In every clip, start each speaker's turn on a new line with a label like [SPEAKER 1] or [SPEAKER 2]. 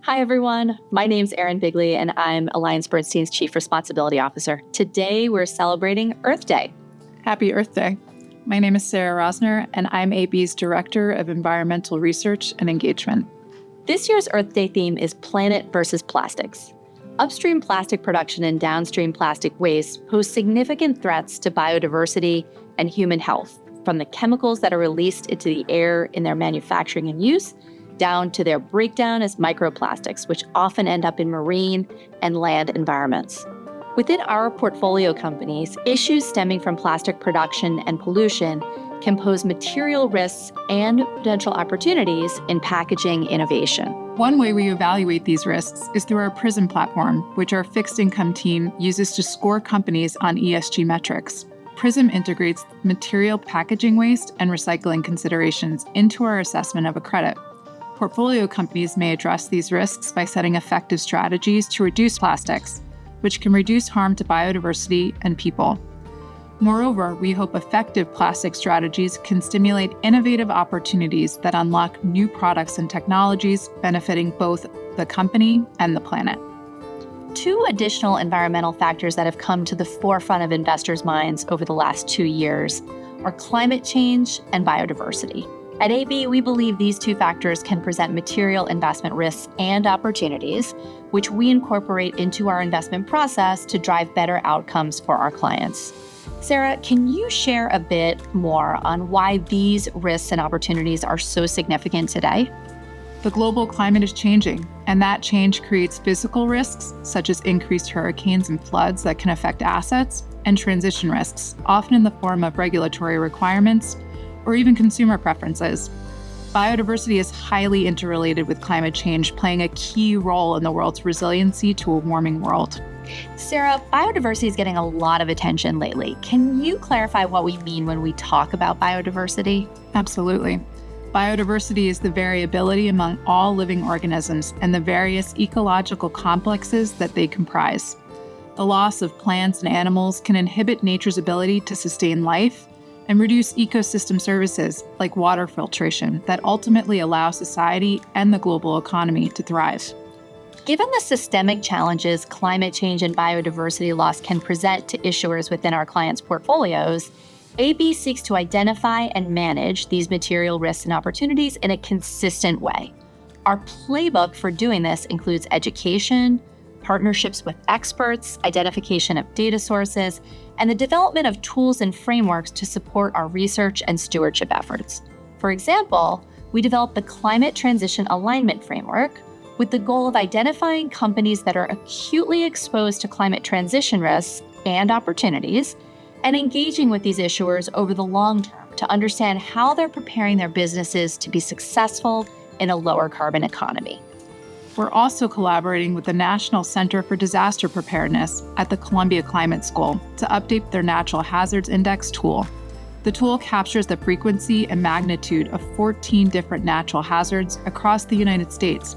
[SPEAKER 1] Hi, everyone. My name's Erin Bigley, and I'm AllianceBernstein's Chief Responsibility Officer. Today, we're celebrating Earth Day.
[SPEAKER 2] Happy Earth Day. My name is Sara Rosner, and I'm AB's Director of Environmental Research and Engagement.
[SPEAKER 1] This year's Earth Day theme is Planet versus Plastics. Upstream plastic production and downstream plastic waste pose significant threats to biodiversity and human health, from the chemicals that are released into the air in their manufacturing and use, down to their breakdown as microplastics, which often end up in marine and land environments. Within our portfolio companies, issues stemming from plastic production and pollution can pose material risks and potential opportunities in packaging innovation.
[SPEAKER 2] One way we evaluate these risks is through our PRISM platform, which our fixed income team uses to score companies on ESG metrics. PRISM integrates material packaging waste and recycling considerations into our assessment of a credit. Portfolio companies may address these risks by setting effective strategies to reduce plastics, which can reduce harm to biodiversity and people. Moreover, we hope effective plastic strategies can stimulate innovative opportunities that unlock new products and technologies benefiting both the company and the planet.
[SPEAKER 1] Two additional environmental factors that have come to the forefront of investors' minds over the last 2 years are climate change and biodiversity. At AB, we believe these two factors can present material investment risks and opportunities, which we incorporate into our investment process to drive better outcomes for our clients. Sara, can you share a bit more on why these risks and opportunities are so significant today?
[SPEAKER 2] The global climate is changing, and that change creates physical risks, such as increased hurricanes and floods that can affect assets, and transition risks, often in the form of regulatory requirements or even consumer preferences. Biodiversity is highly interrelated with climate change, playing a key role in the world's resiliency to a warming world.
[SPEAKER 1] Sara, biodiversity is getting a lot of attention lately. Can you clarify what we mean when we talk about biodiversity?
[SPEAKER 2] Absolutely. Biodiversity is the variability among all living organisms and the various ecological complexes that they comprise. The loss of plants and animals can inhibit nature's ability to sustain life and reduce ecosystem services like water filtration that ultimately allow society and the global economy to thrive.
[SPEAKER 1] Given the systemic challenges climate change and biodiversity loss can present to issuers within our clients' portfolios, AB seeks to identify and manage these material risks and opportunities in a consistent way. Our playbook for doing this includes education, partnerships with experts, identification of data sources, and the development of tools and frameworks to support our research and stewardship efforts. For example, we developed the Climate Transition Alignment Framework with the goal of identifying companies that are acutely exposed to climate transition risks and opportunities, and engaging with these issuers over the long term to understand how they're preparing their businesses to be successful in a lower carbon economy.
[SPEAKER 2] We're also collaborating with the National Center for Disaster Preparedness at the Columbia Climate School to update their Natural Hazards Index tool. The tool captures the frequency and magnitude of 14 different natural hazards across the United States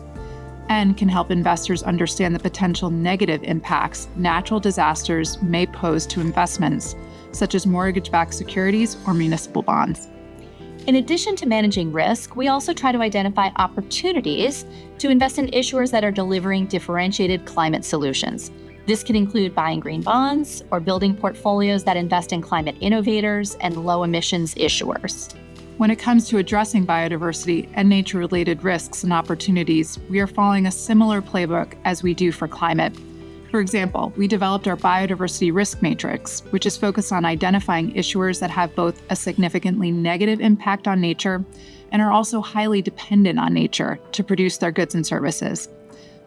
[SPEAKER 2] and can help investors understand the potential negative impacts natural disasters may pose to investments, such as mortgage-backed securities or municipal bonds.
[SPEAKER 1] In addition to managing risk, we also try to identify opportunities to invest in issuers that are delivering differentiated climate solutions. This can include buying green bonds or building portfolios that invest in climate innovators and low emissions issuers.
[SPEAKER 2] When it comes to addressing biodiversity and nature-related risks and opportunities, we are following a similar playbook as we do for climate. For example, we developed our biodiversity risk matrix, which is focused on identifying issuers that have both a significantly negative impact on nature and are also highly dependent on nature to produce their goods and services.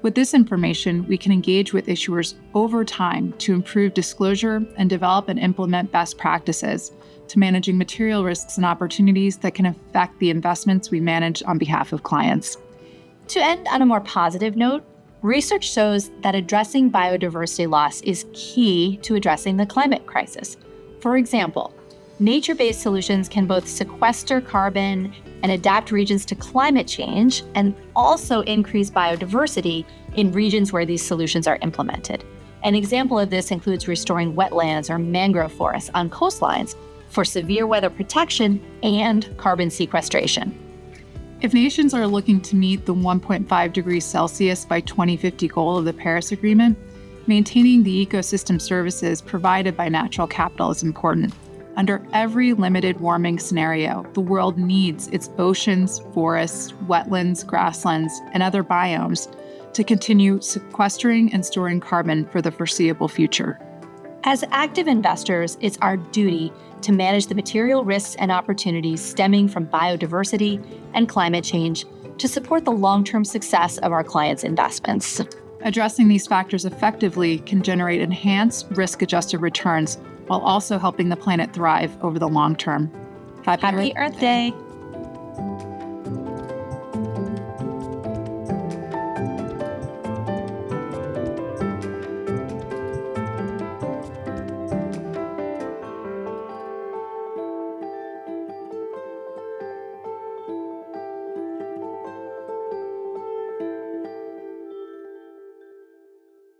[SPEAKER 2] With this information, we can engage with issuers over time to improve disclosure and develop and implement best practices to managing material risks and opportunities that can affect the investments we manage on behalf of clients.
[SPEAKER 1] To end on a more positive note, research shows that addressing biodiversity loss is key to addressing the climate crisis. For example, nature-based solutions can both sequester carbon and adapt regions to climate change, and also increase biodiversity in regions where these solutions are implemented. An example of this includes restoring wetlands or mangrove forests on coastlines for severe weather protection and carbon sequestration.
[SPEAKER 2] If nations are looking to meet the 1.5 degrees Celsius by 2050 goal of the Paris Agreement, maintaining the ecosystem services provided by natural capital is important. Under every limited warming scenario, the world needs its oceans, forests, wetlands, grasslands, and other biomes to continue sequestering and storing carbon for the foreseeable future.
[SPEAKER 1] As active investors, it's our duty to manage the material risks and opportunities stemming from biodiversity and climate change to support the long-term success of our clients' investments.
[SPEAKER 2] Addressing these factors effectively can generate enhanced risk-adjusted returns while also helping the planet thrive over the long term.
[SPEAKER 1] Happy Earth Day!